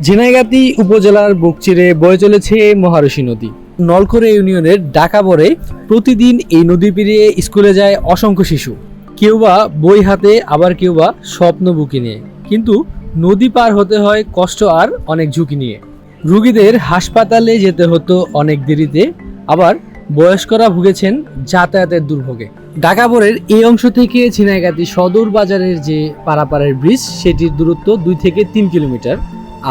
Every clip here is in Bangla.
ঝিনাইগাতি উপজেলার বুক চিরে বয়ে চলেছে মহারশী নদী। নলখরে ইউনিয়নের ডাকাবরে প্রতিদিন এই নদী পেরিয়ে স্কুলে যায় অসংখ্য শিশু, কেউ বা বই হাতে, আবার কেউ বা স্বপ্ন বুকে নিয়ে। কিন্তু নদী পার হতে হয় কষ্ট আর অনেক ঝুঁকি নিয়ে। রোগীদের হাসপাতালে যেতে হতো অনেক দেরিতে, আবার বয়স্করা ভুগেছেন যাতায়াতের দুর্ভোগে। ডাকাবরের এই অংশ থেকে ঝিনাইগাতি সদর বাজারের যে পারাপারের ব্রিজ, সেটির দূরত্ব 2 থেকে 3 কিলোমিটার।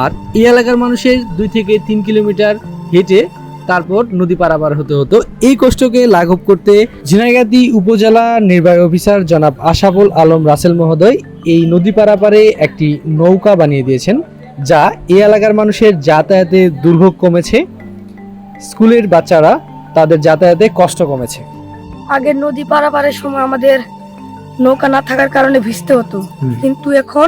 আর এই এলাকার মানুষের 2 থেকে 3 কিলোমিটার হেঁটে তারপর নদী পারাপার হতে হতো। এই কষ্টকে লাঘব করতে ঝিনাইগাতি উপজেলা নির্বাহী অফিসার জনাব আশাফুল আলম রাসেল মহোদয় এই নদী পারাপারে একটি নৌকা বানিয়ে দিয়েছেন, যা এই এলাকার মানুষের যাতায়াতে দুর্ভোগ কমেছে। স্কুলের বাচ্চারা তাদের যাতায়াতে কষ্ট কমেছে। আগের নদী পারাপারের সময় আমাদের নৌকা না থাকার কারণে ভিজতে হতো, কিন্তু এখন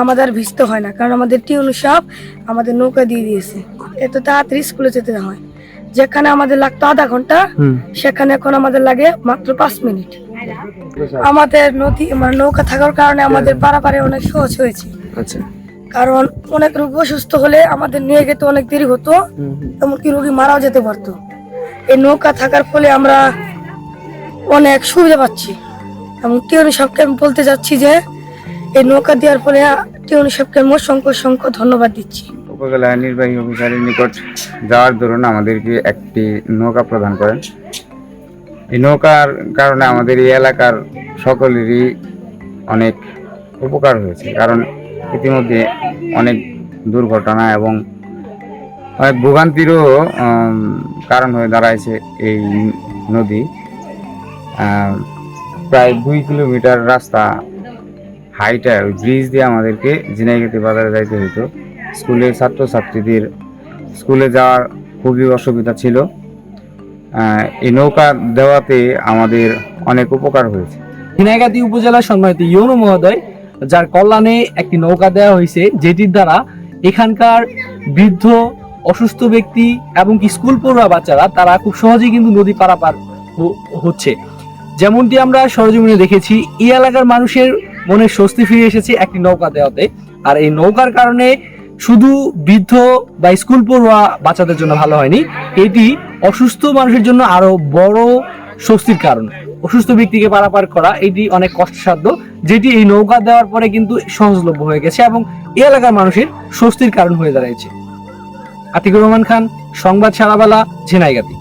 আমাদের আর ভিজতে হয় না, কারণ আমাদের টিউনু সাহেব আমাদের নৌকা দিয়ে দিয়েছে। এত তাড়াতাড়ি স্কুলে যেতে হয়, যেখানে আমাদের লাগতো আধা ঘন্টা সেখানে এখন আমাদের লাগে মাত্র 5 মিনিট। আমাদের নদী নৌকা থাকার কারণে আমাদের পারাপারে অনেক সহজ হয়েছে। আচ্ছা, কারণ অনেক রোগী অসুস্থ হলে আমাদের নিয়ে যেতে অনেক দেরি হতো, এমনকি রোগী মারাও যেতে পারতো। এই নৌকা থাকার ফলে আমরা অনেক সুবিধা পাচ্ছি। এবং টিউনু সাহেবকে আমি বলতে চাচ্ছি যে এই নৌকা দেওয়ার ফলে টিউনু সাহেবকে আমি অসংখ্য ধন্যবাদ দিচ্ছি। উপজেলা নির্বাহী অফিসারের নিকট যাওয়ার দরুন আমাদেরকে একটি নৌকা প্রদান করেন। এই নৌকার কারণে আমাদের এই এলাকার সকলেরই অনেক উপকার হয়েছে, কারণ ইতিমধ্যে অনেক দুর্ঘটনা এবং অনেক ভোগান্তিরও কারণ হয়ে দাঁড়াইছে এই নদী। প্রায় 2 কিলোমিটার রাস্তা হাইটা ওই ব্রিজ দিয়ে আমাদেরকে ঝিনাইগাতি বাজারে যাইতে হতো। স্কুলের ছাত্রছাত্রীদের স্কুলে যাওয়ার খুবই অসুবিধা ছিল। এই নৌকা দেওয়াতে আমাদের অনেক উপকার হয়েছে। ঝিনাইগাতি উপজেলার সম্মানিত ইউনো মহোদয়, যার কল্যাণে একটি নৌকা দেওয়া হয়েছে, যেটির দ্বারা এখানকার বৃদ্ধ, অসুস্থ ব্যক্তি এবং স্কুল পড়ুয়া বাচ্চারা তারা খুব সহজেই কিন্তু নদী পারাপার হচ্ছে। যেমনটি আমরা সরজমিনে দেখেছি, এই এলাকার মানুষের মনে স্বস্তি ফিরে এসেছে একটি নৌকা দেওয়াতে। আর এই নৌকার কারণে শুধু বৃদ্ধ বা স্কুল পড়ুয়া বাচ্চাদের জন্য ভালো হয়নি, এটি অসুস্থ মানুষের জন্য আরো বড় স্বস্তির কারণ। অসুস্থ ব্যক্তিকে পারাপার করা এটি অনেক কষ্টসাধ্য, যেটি এই নৌকা দেওয়ার পরে কিন্তু সহজলভ্য হয়ে গেছে এবং এই এলাকার মানুষের স্বস্তির কারণ হয়ে দাঁড়িয়েছে। আতিকুর রহমান খান, সংবাদ সারাবেলা, ঝিনাইগাতি।